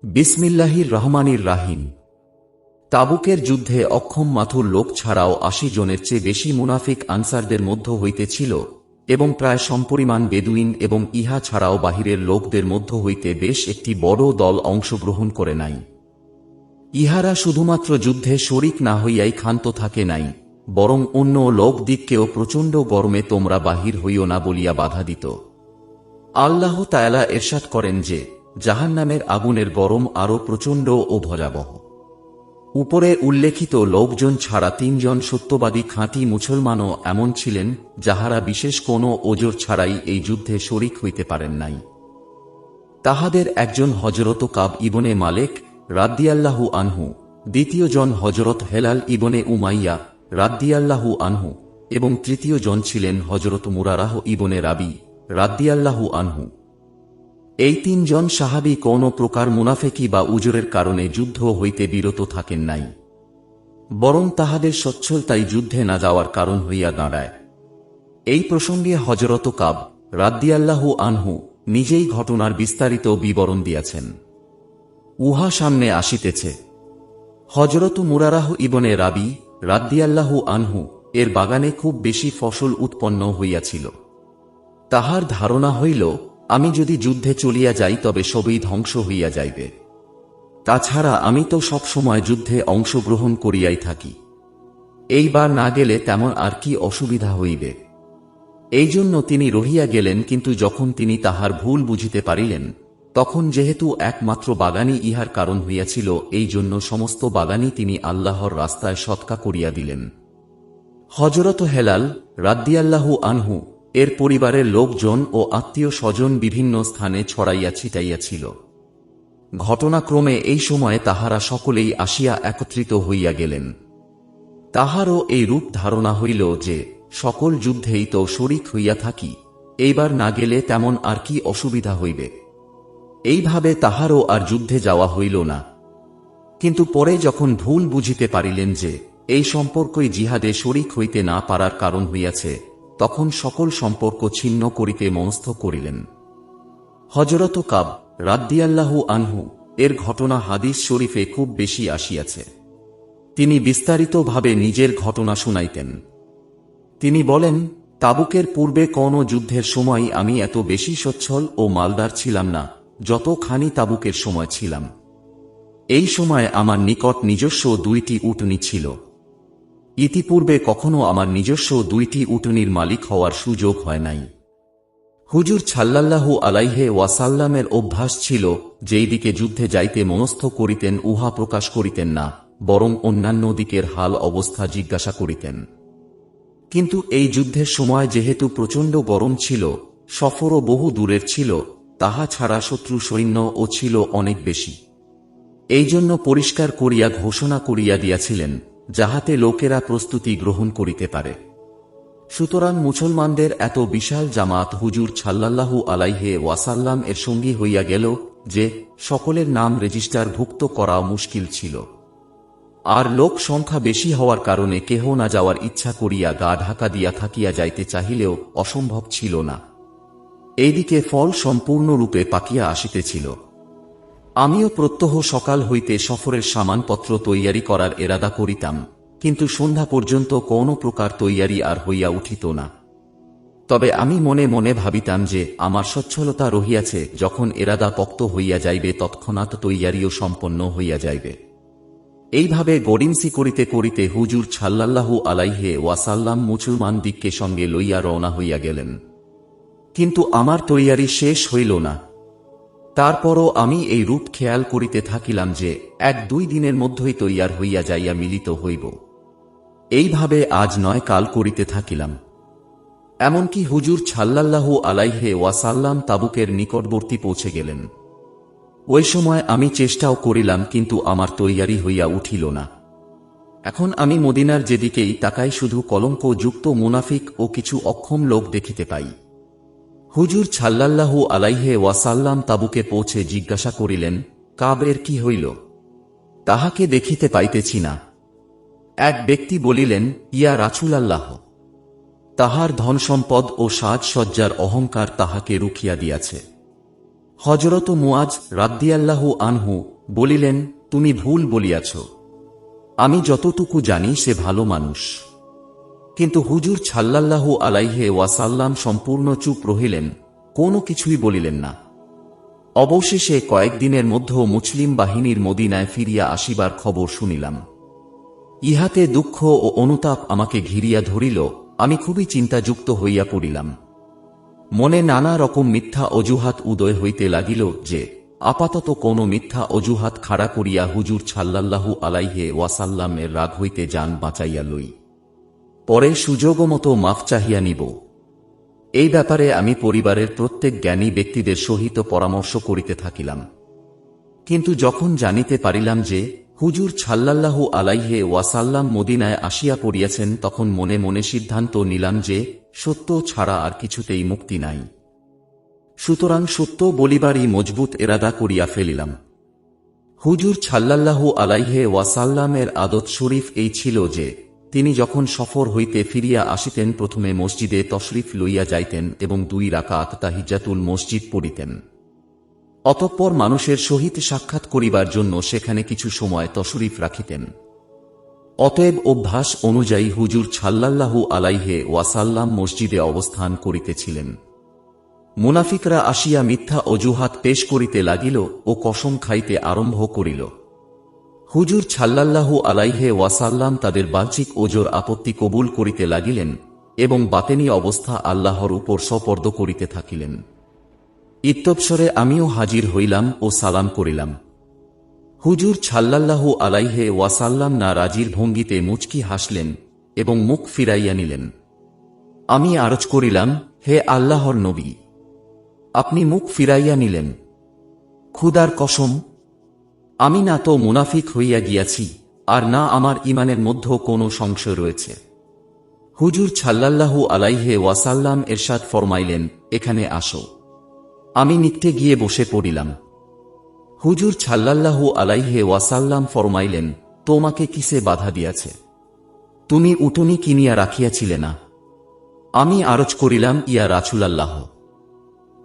বিসমিল্লাহির রহমানির রাহিম। তাবুকের যুদ্ধে অক্ষম মাথুর লোক ছাড়াও ৮০ জনের চেয়ে বেশি মুনাফিক আনসারদের মধ্য হইতে ছিল, এবং প্রায় সমপরিমাণ বেদুইন এবং ইহা ছাড়াও বাহিরের লোকদের মধ্য হইতে বেশ একটি বড় দল অংশগ্রহণ করে নাই। ইহারা শুধুমাত্র যুদ্ধে শরিক না হইয়াই ক্ষান্ত থাকে নাই, বরং অন্য লোকদিগকেও প্রচণ্ড গরমে তোমরা বাহির হইও না বলিয়া বাধা দিত। আল্লাহ তাআলা ইরশাদ করেন যে, জাহান্নামের আগুনের গরম আরও প্রচণ্ড ও ভয়াবহ। উপরে উল্লেখিত লোকজন ছাড়া ৩ জন সত্যবাদী খাঁটি মুসলমানও এমন ছিলেন, যাহারা বিশেষ কোনো ওজর ছাড়াই এই যুদ্ধে শরিক হইতে পারেন নাই। তাহাদের একজন হযরত কাব ইবনে মালেক রাদিয়াল্লাহু আনহু, দ্বিতীয় জন হযরত হেলাল ইবনে উমাইয়া রাদিয়াল্লাহু আনহু, এবং তৃতীয় জন ছিলেন হযরত মুরারাহ ইবনে রাবি রাদিয়াল্লাহু আনহু। এই ৩ জন সাহাবী কোন প্রকার মুনাফেকি বা উজরের কারণে যুদ্ধ হইতে বিরত থাকেন নাই, বরং তাহাদের সচ্ছলতাই যুদ্ধে না যাওয়ার কারণ হইয়া দাঁড়ায়। এই প্রসঙ্গে হযরত কাব রাদিয়াল্লাহু আনহু নিজেই ঘটনার বিস্তারিত বিবরণ দিয়াছেন। উহা সামনে আসিতেছে। হযরত মুরারাহ ইবনে রাবি রাদিয়াল্লাহু আনহু এর বাগানে খুব বেশি ফসল উৎপন্ন হইয়াছিল। তাহার ধারণা হইল, আমি যদি যুদ্ধে চলিয়া যাই তবে সবই ধ্বংস হইয়া যাইবে। তাছাড়া আমি তো সব সময় যুদ্ধে অংশগ্রহণ করিয়াই থাকি, এইবার না গেলে তেমন আর কি অসুবিধা হইবে। এই জন্য তিনি রহিয়া গেলেন। কিন্তু যখন তিনি তাহার ভুল বুঝিতে পারিলেন, তখন যেহেতু একমাত্র বাগানই ইহার কারণ হইয়াছিল, এই জন্য সমস্ত বাগানই তিনি আল্লাহর রাস্তায় সৎকা করিয়া দিলেন। হযরত হেলাল রাদিয়াল্লাহু আনহু এর পরিবারের লোকজন ও আত্মীয় স্বজন বিভিন্ন স্থানে ছড়াইয়া ছিটাইয়াছিল। ঘটনাক্রমে এই সময়ে তাহারা সকলেই আসিয়া একত্রিত হইয়া গেলেন। তাহারও এই রূপ ধারণা হইল যে, সকল যুদ্ধেই তো শরিক হইয়া থাকি, এইবার না গেলে তেমন আর কি অসুবিধা হইবে। এইভাবে তাহারও আর যুদ্ধে যাওয়া হইল না। কিন্তু পরে যখন ভুল বুঝিতে পারিলেন যে, এই সম্পর্কই জিহাদে শরিক হইতে না পারার কারণ হইয়াছে, তখন সকল সম্পর্ক ছিন্ন করিতে মনস্থ করিলেন। হযরত কাব রাদিয়াল্লাহু আনহু এর ঘটনা হাদিস শরীফে খুব বেশি আসিয়াছে। তিনি বিস্তারিতভাবে নিজের ঘটনা শুনাইতেন। তিনি বলেন, তাবুকের পূর্বে কোন যুদ্ধের সময় আমি এত বেশি সচ্ছল ও মালদার ছিলাম না যতখানি তাবুকের সময় ছিলাম। এই সময় আমার নিকট নিজস্ব 2টি উটনী ছিল। ইতিপূর্বে কখনো আমার নিজস্ব 2টি উটনীর মালিক হওয়ার সুযোগ হয় নাই। হুজুর সাল্লাল্লাহু আলাইহি ওয়াসাল্লামের অভ্যাস ছিল, যেই দিকে যুদ্ধে যাইতে মনস্থ করিতেন উহা প্রকাশ করিতেন না, বরং অন্যান্য দিকের হাল অবস্থা জিজ্ঞাসা করিতেন। কিন্তু এই যুদ্ধের সময় যেহেতু প্রচণ্ড গরম ছিল, সফরও বহু দূরের ছিল, তাহা ছাড়া শত্রু সৈন্যও ছিল অনেক বেশি। এই জন্য পরিষ্কার করিয়া ঘোষণা করিয়া দিয়াছিলেন, যাহাতে লোকেরা প্রস্তুতি গ্রহণ করিতে পারে। সুতরাং মুসলমানদের এত বিশাল জামাত হুজুর সাল্লাল্লাহু আলাইহি ওয়াসাল্লাম এর সঙ্গী হইয়া গেল যে, সকলের নাম রেজিস্টারভুক্ত করা মুশকিল ছিল। আর লোক সংখ্যা বেশি হওয়ার কারণে কেহ না যাওয়ার ইচ্ছা করিয়া গা ঢাকা দিয়া থাকিয়া যাইতে চাহিলেও অসম্ভব ছিল না। এইদিকে ফল সম্পূর্ণরূপে পাকিয়া আসিতেছিল। আমিও প্রত্যহ সকাল হইতে সফরের সামানপত্র তৈয়ারি করার এরাদা করিতাম, কিন্তু সন্ধ্যা পর্যন্ত কোন প্রকার তৈয়ারি আর হইয়া উঠিত না। তবে আমি মনে মনে ভাবিতাম যে, আমার সচ্ছলতা রহিয়াছে, যখন এরাদা পক্ত হইয়া যাইবে তৎক্ষণাৎ তৈয়ারিও সম্পন্ন হইয়া যাইবে। এইভাবে গড়িমসি করিতে করিতে হুজুর সাল্লাল্লাহু আলাইহি ওয়াসাল্লাম মুসলমান দিগকে সঙ্গে লইয়া রওনা হইয়া গেলেন। কিন্তু আমার তৈয়ারি শেষ হইল না। তারপরও আমি এই রূপ খেয়াল করিতে থাকিলাম যে, 1-2 দিনের মধ্যেই তৈয়ার হইয়া যাইয়া মিলিত হইব। এইভাবে আজ নয় কাল করিতে থাকিলাম। এমনকি হুজুর সাল্লাল্লাহু আলাইহি ওয়াসাল্লাম তাবুকের নিকটবর্তী পৌঁছে গেলেন। ওই সময় আমি চেষ্টাও করিলাম, কিন্তু আমার তৈয়ারি হইয়া উঠিল না। এখন আমি মদিনার যেদিকেই তাকাই শুধু কলঙ্ক যুক্ত মুনাফিক ও কিছু অক্ষম লোক দেখিতে পাই। হুজুর সাল্লাল্লাহু আলাইহি ওয়াসাল্লাম তাবুকে পৌঁছে জিজ্ঞাসা করিলেন, কাবের কি হইল? তাহাকে দেখিতে পাইতেছি না। এক ব্যক্তি বলিলেন, ইয়া রাসূলাল্লাহ, তাহার ধনসম্পদ ও সাজসজ্জার অহংকার তাহাকে রুখিয়া দিয়াছে। হযরত মুআজ রাদিয়াল্লাহু আনহু বলিলেন, তুমি ভুল বলিয়াছ। আমি যতটুকু জানি সে ভালো মানুষ। কিন্তু হুজুর সাল্লাল্লাহু আলাইহি ওয়াসাল্লাম সম্পূর্ণ চুপ রহিলেন, কোনো কিছুই বলিলেন না। অবশেষে কয়েকদিনের মধ্যে মুসলিম বাহিনীর মদিনায় ফিরিয়া আসিবার খবর শুনিলাম। ইহাতে দুঃখ ও অনুতাপ আমাকে ঘিরিয়া ধরিল। আমি খুবই চিন্তাযুক্ত হইয়া পড়িলাম। মনে নানা রকম মিথ্যা অজুহাত উদয় হইতে লাগিল যে আপাতত কোন মিথ্যা অজুহাত খাড়া করিয়া হুজুর সাল্লাল্লাহু আলাইহি ওয়াসাল্লামের রাগ হইতে জান বাঁচাইয়া লই, পরে সুযোগমতো মাফ চাহিয়া নিব। এই ব্যাপারে আমি পরিবারের প্রত্যেক জ্ঞানী ব্যক্তিদের সহিত পরামর্শ করিতে থাকিলাম। কিন্তু যখন জানিতে পারিলাম যে হুজুর সাল্লাল্লাহু আলাইহি ওয়াসাল্লাম মদিনায় আসিয়া পড়িয়াছেন, তখন মনে মনে সিদ্ধান্ত নিলাম যে সত্য ছাড়া আর কিছুতেই মুক্তি নাই। সুতরাং সত্য বলিবারই মজবুত এরাদা করিয়া ফেলিলাম। হুজুর সাল্লাল্লাহু আলাইহি ওয়াসাল্লামের আদত শরীফ এই ছিল যে তিনি যখন সফর হইতে ফিরিয়া আসিতেন প্রথমে মসজিদে তশরিফ লইয়া যাইতেন এবং 2 রাকাত তাহিজ্জাতুল মসজিদ পড়িতেন। অতঃপর মানুষের সহিত সাক্ষাৎ করিবার জন্য সেখানে কিছু সময় তশরিফ রাখিতেন। অতএব অভ্যাস অনুযায়ী হুজুর সাল্লাল্লাহু আলাইহি ওয়াসাল্লাম মসজিদে অবস্থান করিতেছিলেন। মুনাফিকরা আসিয়া মিথ্যা অজুহাত পেশ করিতে লাগিল ও কসম খাইতে আরম্ভ করিল। হুজুর সাল্লাল্লাহু আলাইহি ওয়াসাল্লাম তাদের বাহ্যিক ওজর আপত্তি কবুল করিতে লাগিলেন এবং বাতেনি অবস্থা আল্লাহর উপর সপর্দ করিতে থাকিলেন। ইত্যবসরে আমিও হাজির হইলাম ও সালাম করিলাম। হুজুর সাল্লাল্লাহু আলাইহি ওয়াসাল্লাম না রাজির ভঙ্গিতে মুচকি হাসলেন এবং মুখ ফিরাইয়া নিলেন। আমি আরজ করিলাম, হে আল্লাহর নবী, আপনি মুখ ফিরাইয়া নিলেন? খুদার কসম, আমি না তো মুনাফিক হইয়া গিয়াছি, আর না আমার ঈমানের মধ্যে কোনো সংশয় রয়েছে। হুজুর সাল্লাল্লাহু আলাইহি ওয়াসাল্লাম ইরশাদ ফরমাইলেন, এখানে আসো। আমি নিকটে গিয়ে বসে পড়িলাম। হুজুর সাল্লাল্লাহু আলাইহি ওয়াসাল্লাম ফরমাইলেন, তোমাকে কিসে বাধা দিয়াছে? তুমি উটনী কিনিয়া রাখিয়াছিলে না? আমি আরজ করিলাম, ইয়া রাসূলাল্লাহ,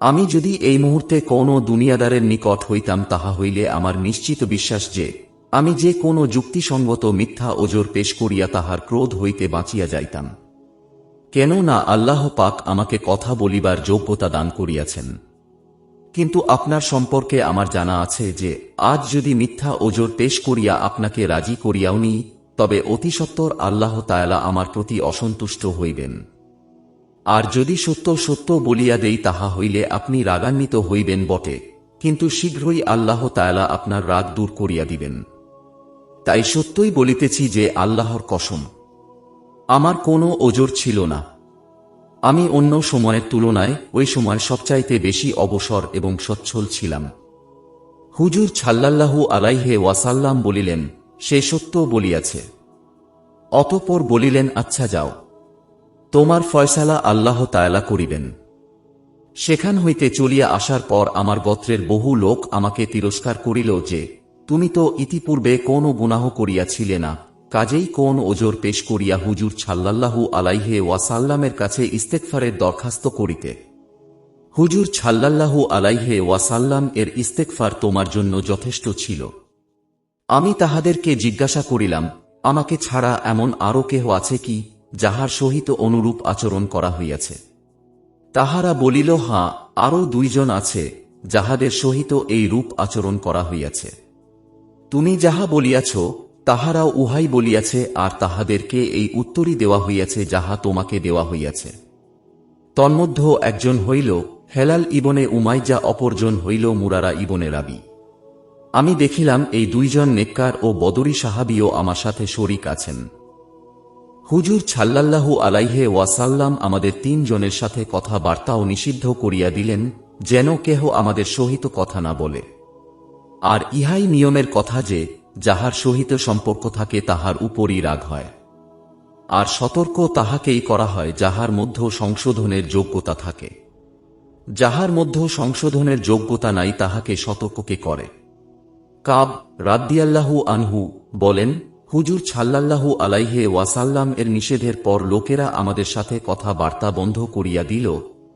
আমি যদি এই মুহূর্তে কোনো দুনিয়াদারের নিকট হইতাম তাহা হইলে আমার নিশ্চিত বিশ্বাস যে আমি যে কোনো যুক্তিসঙ্গত মিথ্যা ওজর পেশ করিয়া তাহার ক্রোধ হইতে বাঁচিয়া যাইতাম। কেননা আল্লাহ পাক আমাকে কথা বলিবার যোগ্যতা দান করিয়াছেন। কিন্তু আপনার সম্পর্কে আমার জানা আছে যে আজ যদি মিথ্যা ওজর পেশ করিয়া আপনাকে রাজি করিয়াও নি, তবে অতিসত্বর আল্লাহ তাআলা আমার প্রতি অসন্তুষ্ট হইবেন। আর যদি সত্য সত্য বলিয়া দেই তাহা হইলে আপনি রাগান্বিত হইবেন বটে, কিন্তু শীঘ্রই আল্লাহ তাআলা আপনার রাগ দূর করিয়া দিবেন। তাই সত্যই বলিতেছি যে আল্লাহর কসম, আমার কোনো ওজর ছিল না। আমি অন্য সময়ের তুলনায় ওই সময় সবচাইতে বেশি অবসর এবং সচ্ছল ছিলাম। হুজুর সাল্লাল্লাহু আলাইহি ওয়াসাল্লাম বলিলেন, সে সত্য বলিয়াছে। অতঃপর বলিলেন, আচ্ছা যাও, তোমার ফয়সালা আল্লাহ তাআলা করিবেন। সেখান হইতে চলিয়া আসার পর আমার গোত্রের বহু লোক আমাকে তিরস্কার করিল যে তুমি তো ইতিপূর্বে কোন গুনাহ করিয়াছিলে না, কাজেই কোন ওজর পেশ করিয়া হুজুর সাল্লাল্লাহু আলাইহি ওয়াসাল্লামের কাছে ইস্তেগফারের দরখাস্ত করিতে। হুজুর সাল্লাল্লাহু আলাইহি ওয়াসাল্লাম এর ইস্তেগফার তোমার জন্য যথেষ্ট ছিল। আমি তাহাদেরকে জিজ্ঞাসা করিলাম, আমাকে ছাড়া এমন আরো কেহ আছে কি যাহার সহিত অনুরূপ আচরণ করা হইয়াছে? তাহারা বলিল, হাঁ, আরও 2 জন আছে যাহাদের সহিত এই রূপ আচরণ করা হইয়াছে। তুমি যাহা বলিয়াছ তাহারাও উহাই বলিয়াছে, আর তাহাদেরকে এই উত্তরই দেওয়া হইয়াছে যাহা তোমাকে দেওয়া হইয়াছে। তন্মধ্যে একজন হইল হেলাল ইবনে উমাইয়া, অপরজন হইল মুরারা ইবনে রাবি। আমি দেখিলাম এই 2 জন নেককার ও বদরী সাহাবীও আমার সাথে শরীক আছেন। হুজুর সাল্লাল্লাহু আলাইহি ওয়াসাল্লাম আমাদের 3 জনের সাথে কথাবার্তাও নিষিদ্ধ করিয়া দিলেন, যেন কেহ আমাদের সহিত কথা না বলে। আর ইহাই নিয়মের কথা যে যাহার সহিত সম্পর্ক থাকে তাহার উপরই রাগ হয়। আর সতর্ক তাহাকেই করা হয় যাহার মধ্যে সংশোধনের যোগ্যতা থাকে। যাহার মধ্যে সংশোধনের যোগ্যতা নাই তাহাকে সতর্ককে করে। কাব রাদিয়াল্লাহু আনহু বলেন, হুজুর সাল্লাল্লাহু আলাইহি ওয়াসাল্লাম এর নিষেধের পর লোকেরা আমাদের সাথে কথাবার্তা বন্ধ করিয়া দিল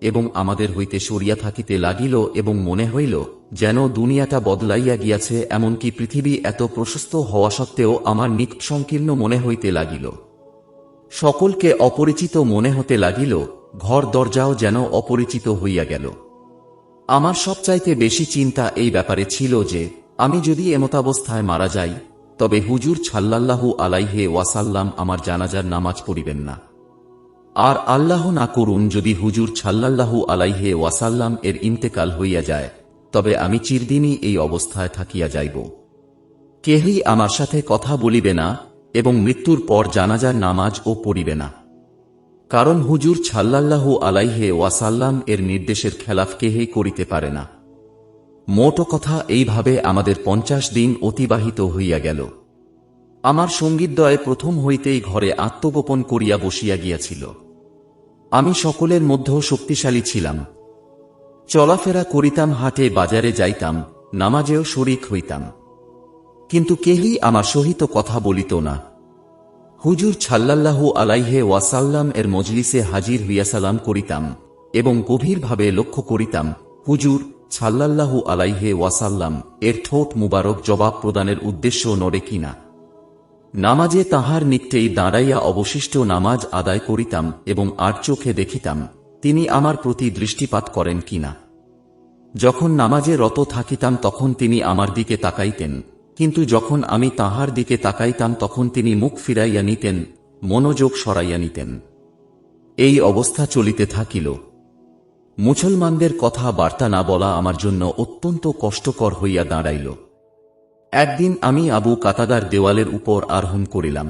এবং আমাদের হইতে সরিয়া থাকিতে লাগিল এবং মনে হইল যেন দুনিয়াটা বদলাইয়া গিয়াছে, এমনকি পৃথিবী এত প্রশস্ত হওয়া সত্ত্বেও আমার নিকট সংকীর্ণ মনে হইতে লাগিল। সকলকে অপরিচিত মনে হতে লাগিল, ঘর দরজাও যেন অপরিচিত হইয়া গেল। আমার সবচাইতে বেশি চিন্তা এই ব্যাপারে ছিল যে আমি যদি এমতাবস্থায় মারা যাই তবে হুজুর সাল্লাল্লাহু আলাইহি ওয়াসাল্লাম আমার জানাজার নামাজ পড়িবেন না। আর আল্লাহ না করুন যদি হুজুর সাল্লাল্লাহু আলাইহি ওয়াসাল্লাম এর ইন্তেকাল হইয়া যায়, তবে আমি চিরদিনই এই অবস্থায় থাকিয়া যাইব। কেহই আমার সাথে কথা বলিবে না এবং মৃত্যুর পর জানাজার নামাজও পড়িবে না, কারণ হুজুর সাল্লাল্লাহু আলাইহি ওয়াসাল্লাম এর নির্দেশের খেলাফ কেহই করিতে পারে না। মোট কথা এইভাবে আমাদের 50 দিন অতিবাহিত হইয়া গেল। আমার সঙ্গীদ্বয় প্রথম হইতেই ঘরে আত্মগোপন করিয়া বসিয়া গিয়াছিল। আমি সকলের মধ্যেও শক্তিশালী ছিলাম। চলাফেরা করিতাম, হাটে বাজারে যাইতাম, নামাজেও শরীক হইতাম, কিন্তু কেহই আমার সহিত কথা বলিত না। হুজুর সাল্লাল্লাহু আলাইহি ওয়াসাল্লাম এর মজলিসে হাজির হইয়া সালাম করিতাম এবং গভীরভাবে লক্ষ্য করিতাম হুজুর সাল্লাল্লাহু আলাইহি ওয়াসাল্লাম এর ঠোঁট মুবারক জবাব প্রদানের উদ্দেশ্য নড়ে কিনা। নামাজে তাহার নিকটেই দাঁড়াইয়া অবশিষ্ট নামাজ আদায় করিতাম এবং আর চোখে দেখিতাম তিনি আমার প্রতি দৃষ্টিপাত করেন কিনা। যখন নামাজে রত থাকিতাম তখন তিনি আমার দিকে তাকাইতেন, কিন্তু যখন আমি তাহার দিকে তাকাইতাম তখন তিনি মুখ ফিরাইয়া নিতেন, মনোযোগ সরাইয়া নিতেন। এই অবস্থা চলিতে থাকিল। মুসলমানদের কথা বার্তা না বলা আমার জন্য অত্যন্ত কষ্টকর হইয়া দাঁড়াইল। একদিন আমি আবু কাতাদার দেওয়ালের উপর আরোহণ করিলাম।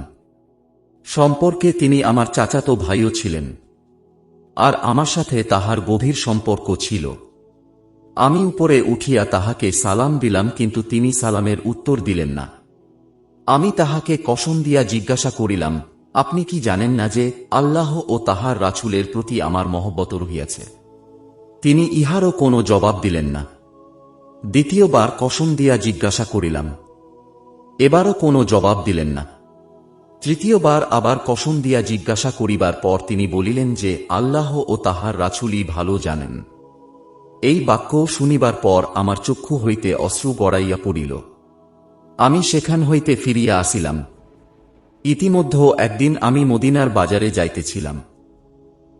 সম্পর্কে তিনি আমার চাচাতো ভাইও ছিলেন, আর আমার সাথে তাহার গভীর সম্পর্ক ছিল। আমি উপরে উঠিয়া তাহাকে সালাম দিলাম, কিন্তু তিনি সালামের উত্তর দিলেন না। আমি তাহাকে কসম দিয়া জিজ্ঞাসা করিলাম, আপনি কি জানেন না যে আল্লাহ ও তাহার রাসূলের প্রতি আমার মহব্বত রহিয়াছে? তিনি ইহারও কোনো জবাব দিলেন না। দ্বিতীয়বার কসম দিয়া জিজ্ঞাসা করিলাম, এবারও কোনো জবাব দিলেন না। তৃতীয়বার আবার কসম দিয়া জিজ্ঞাসা করিবার পর তিনি বলিলেন যে আল্লাহ ও তাহার রাসূলই ভালো জানেন। এই বাক্য শুনিবার পর আমার চক্ষু হইতে অশ্রু গড়াইয়া পড়িল। আমি সেখান হইতে ফিরিয়া আসিলাম। ইতিমধ্যে একদিন আমি মদিনার বাজারে যাইতেছিলাম।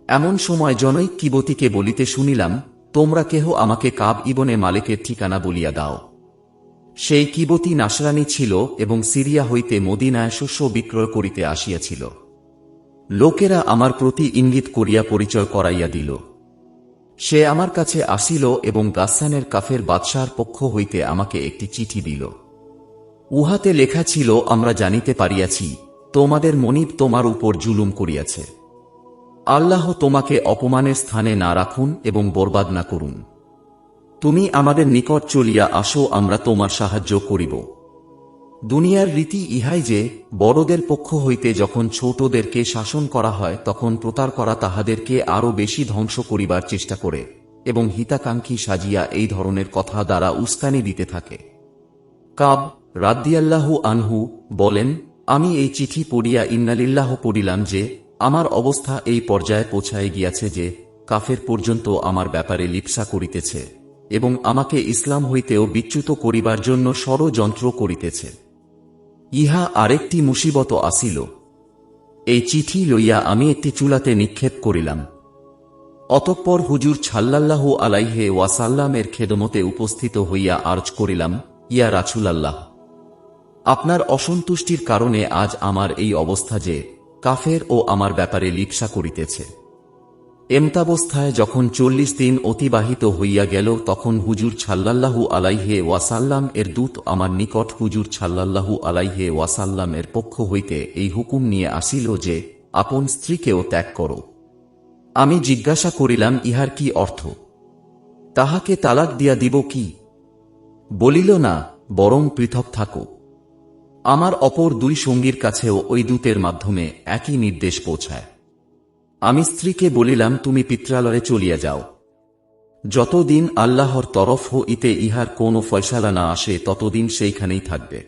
এমন সময় জনৈক কিবতীকে বলিতে শুনিলাম, তোমরা কেহ আমাকে কাব ইবনে মালিকের ঠিকানা বলিয়া দাও। সেই কিবতী নাসরানী ছিল এবং সিরিয়া হইতে মদিনায় শস্য বিক্রয় করিতে আসিয়াছিল। লোকেরা আমার প্রতি ইঙ্গিত করিয়া পরিচয় করাইয়া দিল। সে আমার কাছে আসিল এবং গাসসানের কাফের বাদশার পক্ষ হইতে আমাকে একটি চিঠি দিল। উহাতে লেখা ছিল, আমরা জানিতে পারিয়াছি তোমাদের মনিব তোমার উপর জুলুম করিয়াছে। আল্লাহ তোমাকে অপমানের স্থানে না রাখুন এবং বরবাদ না করুন। তুমি আমাদের নিকট চলিয়া আসো, আমরা তোমার সাহায্য করিব। দুনিয়ার রীতি ইহাই যে বড়দের পক্ষ হইতে যখন ছোটদেরকে শাসন করা হয় তখন প্রতার করা তাহাদেরকে আরও বেশি ধ্বংস করিবার চেষ্টা করে এবং হিতাকাঙ্ক্ষী সাজিয়া এই ধরনের কথা দ্বারা উস্কানি দিতে থাকে। কাব রাদিয়াল্লাহু আনহু বলেন, আমি এই চিঠি পড়িয়া ইন্নালিল্লাহ পড়িলাম যে আমার অবস্থা এই পর্যায়ে পৌঁছায় গিয়াছে যে কাফের পর্যন্ত আমার ব্যাপারে লিপ্সা করিতেছে এবং আমাকে ইসলাম হইতেও বিচ্যুত করিবার জন্য ষড়যন্ত্র করিতেছে। ইহা আরেকটি মুসিবত আসিল। এই চিঠি লইয়া আমি একটি চুলাতে নিক্ষেপ করিলাম। অতঃপর হুজুর সাল্লাল্লাহু আলাইহি ওয়াসাল্লামের খেদমতে উপস্থিত হইয়া আর্জ করিলাম, ইয়া রাসূলাল্লাহ, আপনার অসন্তুষ্টির কারণে আজ আমার এই অবস্থা যে কাফের ও আমার ব্যাপারে লিপ্সা করিতেছে। এমতাবস্থায় যখন 40 দিন অতিবাহিত হইয়া গেল তখন হুজুর সাল্লাল্লাহু আলাইহি ওয়াসাল্লাম এর দূত আমার নিকট হুজুর সাল্লাল্লাহু আলাইহি ওয়াসাল্লাম এর পক্ষ হইতে এই হুকুম নিয়ে আসিল যে আপন স্ত্রীকেও ত্যাগ করো। আমি জিজ্ঞাসা করিলাম, ইহার কি অর্থ? তাহাকে তালাক দিয়া দিব কি? বলিল, না, বরং পৃথক থাকো। আমার অপর দুই সঙ্গীর কাছেও ওই দূতের মাধ্যমে একই নির্দেশ পৌঁছায়। আমি স্ত্রীকে বলিলাম, তুমি পিত্রালয়ে চলিয়া যাও। যতদিন আল্লাহর তরফ হইতে ইহার কোনো ফয়সালা না আসে ততদিন সেইখানেই থাকবে।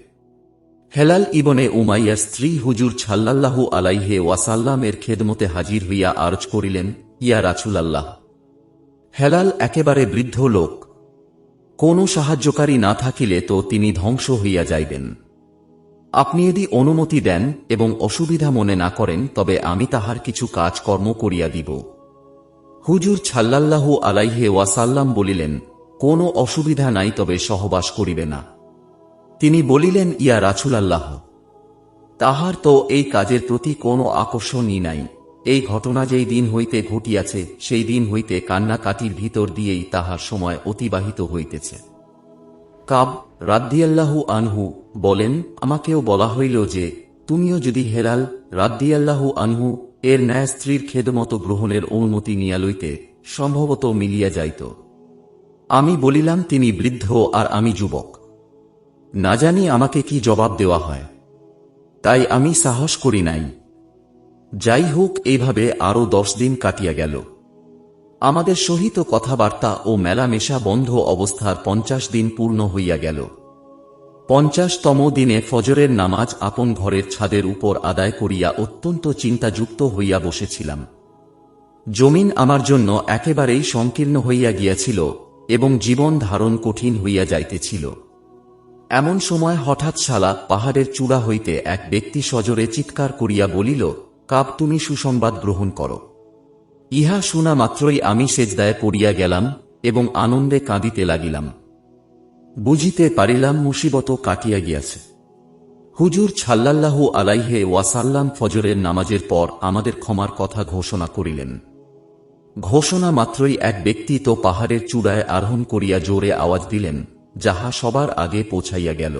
হেলাল ইবনে উমাইয়ার স্ত্রী হুজুর সাল্লাল্লাহু আলাইহি ওয়াসাল্লাম এর খেদমতে হাজির হইয়া আরজ করিলেন, ইয়া রাসূলাল্লাহ, হেলাল একেবারে বৃদ্ধ লোক। কোনো সাহায্যকারী না থাকিলে তো তিনি ধ্বংস হইয়া যাইবেন। আপনি যদি অনুমতি দেন এবং অসুবিধা মনে না করেন তবে আমি তাহার কিছু কাজকর্ম করিয়া দিব। হুজুর সাল্লাল্লাহু আলাইহি ওয়াসাল্লাম বলিলেন, কোনো অসুবিধা নাই, তবে সহবাস করিবে না। তিনি বলিলেন, ইয়া রাসূলাল্লাহ, তাহার তো এই কাজের প্রতি কোনো আকর্ষণই নাই। এই ঘটনা যেই দিন হইতে ঘটিয়াছে সেই দিন হইতে কান্নাকাটির ভিতর দিয়েই তাহার সময় অতিবাহিত হইতেছে। কাব রাদিয়াল্লাহু আনহু বলেন, আমাকেও বলা হইল যে তুমিও যদি হেলাল রাদিয়াল্লাহু আনহু এর ন্যায় স্ত্রীর খেদমত গ্রহণের অনুমতি নিয়া লইতে, সম্ভবত মিলিয়া যাইত। আমি বলিলাম, তিনি বৃদ্ধ আর আমি যুবক, না জানি আমাকে কি জবাব দেওয়া হয়, তাই আমি সাহস করি নাই। যাই হোক, এইভাবে আরো 10 দিন কাটিয়া গেল। আমাদের সহিত কথাবার্তা ও মেলামেশা বন্ধ অবস্থার 50 দিন পূর্ণ হইয়া গেল। 50তম দিনে ফজরের নামাজ আপন ঘরের ছাদের উপর আদায় করিয়া অত্যন্ত চিন্তাযুক্ত হইয়া বসেছিলাম। জমিন আমার জন্য একেবারেই সংকীর্ণ হইয়া গিয়াছিল এবং জীবন ধারণ কঠিন হইয়া যাইতেছিল। এমন সময় হঠাৎ শালা পাহাড়ের চূড়া হইতে এক ব্যক্তি সজোরে চিৎকার করিয়া বলিল, কাব, তুমি সুসংবাদ গ্রহণ করো। ইহা শুনা মাত্রই আমি সেজদায় পড়িয়া গেলাম এবং আনন্দে কাঁদিতে লাগিলাম। বুঝিতে পারিলাম মুসিবত কাটিয়া গিয়াছে। হুজুর সাল্লাল্লাহু আলাইহি ওয়াসাল্লাম ফজরের নামাজের পর আমাদের ক্ষমার কথা ঘোষণা করিলেন। ঘোষণা মাত্রই এক ব্যক্তি তো পাহাড়ের চূড়ায় আরোহণ করিয়া জোরে আওয়াজ দিলেন, যাহা সবার আগে পৌঁছাইয়া গেল।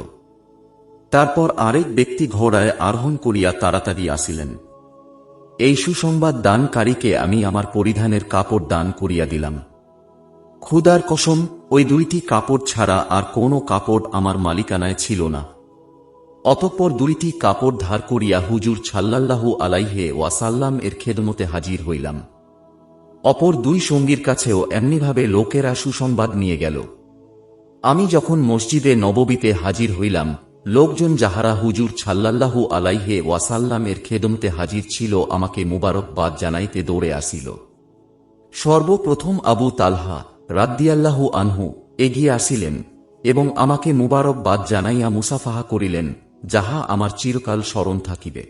তারপর আরেক ব্যক্তি ঘোড়ায় আরোহণ করিয়া তাড়াতাড়ি আসিলেন। এই সুসংবাদ দানকারীকে আমি আমার পরিধানের কাপড় দান করিয়া দিলাম। খুদার কসম, ওই 2টি কাপড় ছাড়া আর কোনো কাপড় আমার মালিকানায় ছিল না। অতঃপর 2টি কাপড় ধার করিয়া হুজুর সাল্লাল্লাহু আলাইহি ওয়াসাল্লাম এর খেদমতে হাজির হইলাম। অপর 2 সঙ্গীর কাছেও এমনিভাবে লোকেরা সুসংবাদ নিয়ে গেল। আমি যখন মসজিদে নববীতে হাজির হইলাম, লোকজন যাহারা হুজুর সাল্লাল্লাহু আলাইহি ওয়াসাল্লাম এর খেদমতে হাজির ছিল আমাকে মুবারকবাদ জানাইতে দৌড়ে আসিল। সর্বপ্রথম আবু তালহা রাদিয়াল্লাহু আনহু এগিয়ে আসিলেন এবং আমাকে মুবারকবাদ জানাইয়া মুসাফাহা করিলেন, যাহা আমার চিরকাল স্মরণ থাকিবে।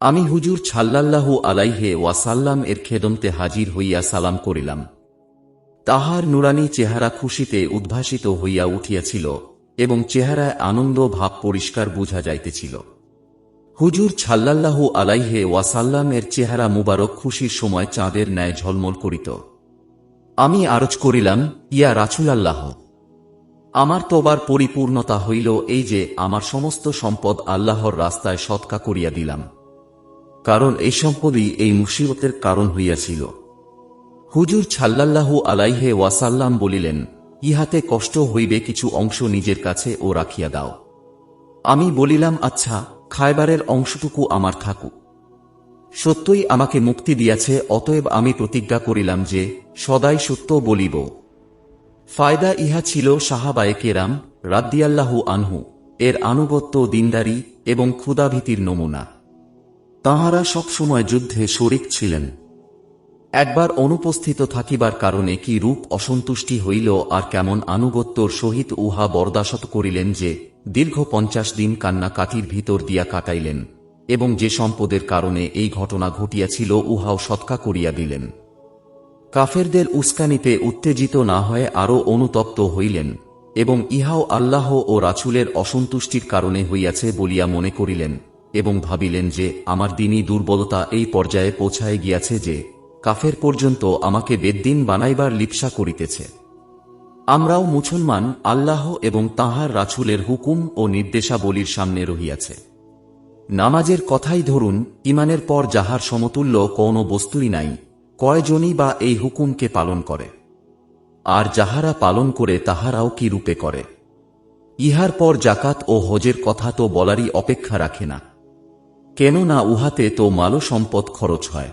আমি হুজুর সাল্লাল্লাহু আলাইহি ওয়াসাল্লাম এর খেদমতে হাজির হইয়া সালাম করিলাম। তাহার নুরানী চেহারা খুশিতে উদ্ভাসিত হইয়া উঠিয়াছিল এবং চেহারায় আনন্দ ভাব পরিষ্কার বুঝা যাইতেছিল। হুজুর সাল্লাল্লাহু আলাইহি ওয়াসাল্লাম এর চেহারা মুবারক খুশির সময় চাঁদের ন্যায় ঝলমল করিত। আমি আরজ করিলাম, ইয়া রাসূলাল্লাহ, আমার তোবার পরিপূর্ণতা হইল এই যে আমার সমস্ত সম্পদ আল্লাহর রাস্তায় সদকা করিয়া দিলাম, কারণ এই সম্পদই এই মুসিবতের কারণ হইয়াছিল। হুজুর সাল্লাল্লাহু আলাইহি ওয়াসাল্লাম বলিলেন, ইহাতে কষ্ট হইবে, কিছু অংশ নিজের কাছে ও রাখিয়া দাও। আমি বলিলাম, আচ্ছা, খায়বারের অংশটুকু আমার থাকুক। সত্যই আমাকে মুক্তি দিয়াছে, অতএব আমি প্রতিজ্ঞা করিলাম যে সদাই সত্য বলিব। ফায়দা ইহা ছিল সাহাবায়ে কেরাম রাদিয়াল্লাহু আনহু এর আনুগত্য, দিনদারি এবং ক্ষুধাভীতির নমুনা। তাঁহারা সবসময় যুদ্ধে শরিক ছিলেন। একবার অনুপস্থিত থাকিবার কারণে কি রূপ অসন্তুষ্টি হইল আর কেমন আনুগত্যর সহিত উহা বরদাশত করিলেন যে দীর্ঘ 50 দিন কান্নাকাটির ভিতর দিয়া কাটাইলেন এবং যে সম্পদের কারণে এই ঘটনা ঘটিয়াছিল উহাও সৎকা করিয়া দিলেন। কাফেরদের উস্কানিতে উত্তেজিত না হয়ে আরও অনুতপ্ত হইলেন এবং ইহাও আল্লাহ ও রাসূলের অসন্তুষ্টির কারণে হইয়াছে বলিয়া মনে করিলেন এবং ভাবিলেন যে আমার দিনই দুর্বলতা এই পর্যায়ে পৌঁছায় গিয়াছে যে কাফের পর্যন্ত আমাকে বেদ্দিন বানাইবার লিপ্সা করিতেছে। আমরাও মুসলমান আল্লাহ এবং তাঁহার রাসূলের হুকুম ও নির্দেশাবলীর সামনে রহিয়াছে। নামাজের কথাই ধরুন, ইমানের পর যাহার সমতুল্য কোন বস্তুই নাই, কয়জনই বা এই হুকুমকে পালন করে? আর যাহারা পালন করে তাহারাও কি রূপে করে? ইহার পর জাকাত ও হজের কথা তো বলারই অপেক্ষা রাখে না, কেননা উহাতে তো মাল সম্পদ খরচ হয়।